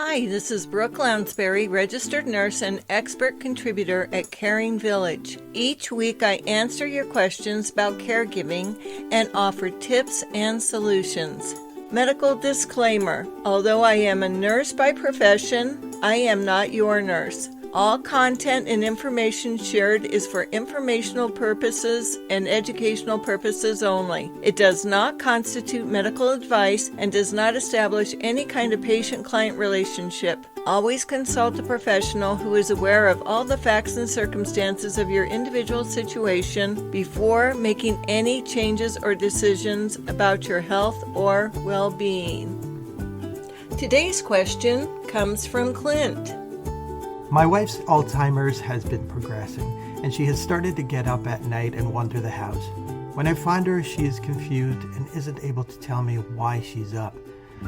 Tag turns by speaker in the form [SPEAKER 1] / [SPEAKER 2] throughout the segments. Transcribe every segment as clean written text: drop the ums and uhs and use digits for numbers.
[SPEAKER 1] Hi, this is Brooke Lounsbury, registered nurse and expert contributor at CaringVillage. Each week I answer your questions about caregiving and offer tips and solutions. Medical disclaimer: although I am a nurse by profession, I am not your nurse. All content and information shared is for informational purposes and educational purposes only. It does not constitute medical advice and does not establish any kind of patient-client relationship. Always consult a professional who is aware of all the facts and circumstances of your individual situation before making any changes or decisions about your health or well-being. Today's question comes from Clint.
[SPEAKER 2] My wife's Alzheimer's has been progressing, and she has started to get up at night and wander the house. When I find her, she is confused and isn't able to tell me why she's up.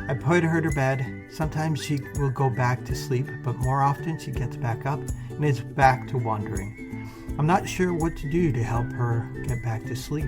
[SPEAKER 2] I put her to bed. Sometimes she will go back to sleep, but more often she gets back up and is back to wandering. I'm not sure what to do to help her get back to sleep.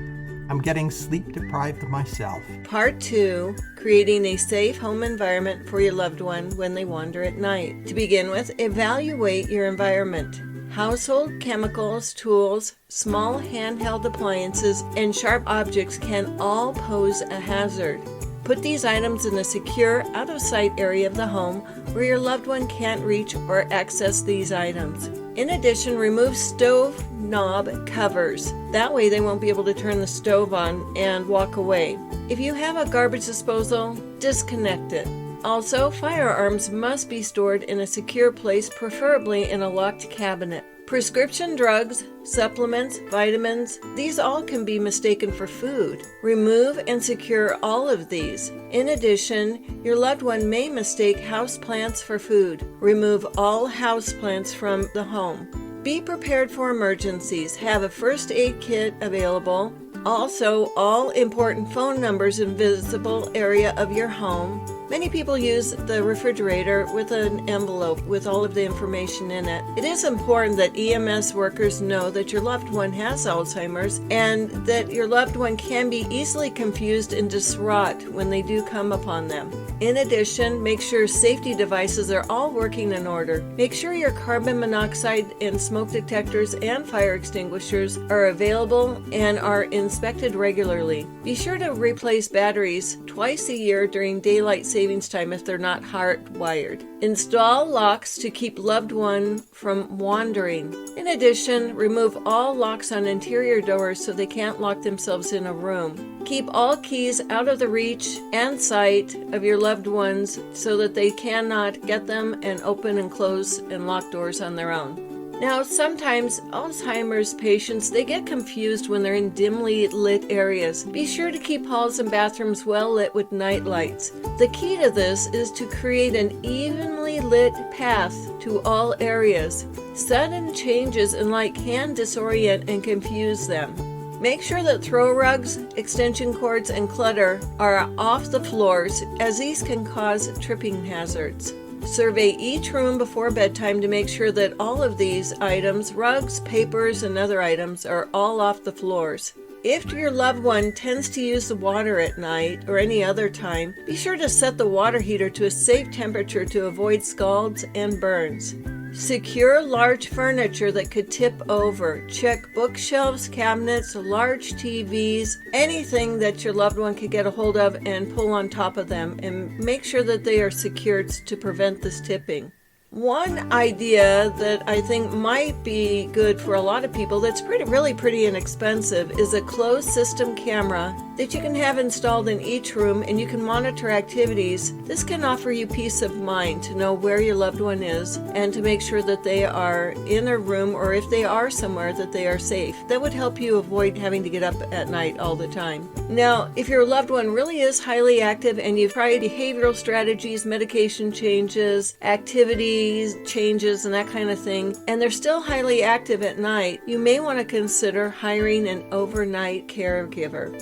[SPEAKER 2] I'm getting sleep deprived myself.
[SPEAKER 1] Part 2, creating a safe home environment for your loved one when they wander at night. To begin with, evaluate your environment. Household chemicals, tools, small handheld appliances, and sharp objects can all pose a hazard. Put these items in a secure, out-of-sight area of the home where your loved one can't reach or access these items. In addition, remove stove knob covers. That way they won't be able to turn the stove on and walk away. If you have a garbage disposal, disconnect it. Also, firearms must be stored in a secure place, preferably in a locked cabinet. Prescription drugs, supplements, vitamins, these all can be mistaken for food. Remove and secure all of these. In addition, your loved one may mistake houseplants for food. Remove all houseplants from the home. Be prepared for emergencies. Have a first aid kit available. Also, all important phone numbers in visible area of your home. Many people use the refrigerator with an envelope with all of the information in it. It is important that EMS workers know that your loved one has Alzheimer's and that your loved one can be easily confused and distraught when they do come upon them. In addition, make sure safety devices are all working in order. Make sure your carbon monoxide and smoke detectors and fire extinguishers are available and are inspected regularly. Be sure to replace batteries twice a year during daylight savings time if they're not hardwired. Install locks to keep loved one from wandering. In addition, remove all locks on interior doors so they can't lock themselves in a room. Keep all keys out of the reach and sight of your loved ones so that they cannot get them and open and close and lock doors on their own. Now, sometimes Alzheimer's patients, they get confused when they're in dimly lit areas. Be sure to keep halls and bathrooms well lit with night lights. The key to this is to create an evenly lit path to all areas. Sudden changes in light can disorient and confuse them. Make sure that throw rugs, extension cords, and clutter are off the floors, as these can cause tripping hazards. Survey each room before bedtime to make sure that all of these items, rugs, papers, and other items, are all off the floors. If your loved one tends to use the water at night or any other time, be sure to set the water heater to a safe temperature to avoid scalds and burns. Secure large furniture that could tip over. Check bookshelves, cabinets, large TVs, anything that your loved one could get a hold of and pull on top of them, and make sure that they are secured to prevent this tipping. One idea that I think might be good for a lot of people that's really pretty inexpensive is a closed system camera that you can have installed in each room, and you can monitor activities. This can offer you peace of mind to know where your loved one is and to make sure that they are in a room, or if they are somewhere, that they are safe. That would help you avoid having to get up at night all the time. Now, if your loved one really is highly active and you've tried behavioral strategies, medication changes, activities changes, and that kind of thing, and they're still highly active at night, you may want to consider hiring an overnight caregiver.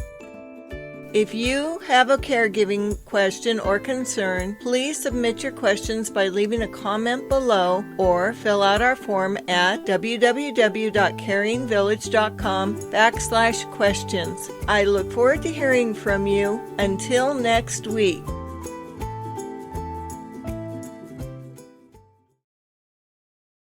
[SPEAKER 1] If you have a caregiving question or concern, please submit your questions by leaving a comment below or fill out our form at www.caringvillage.com/questions. I look forward to hearing from you. Until next week.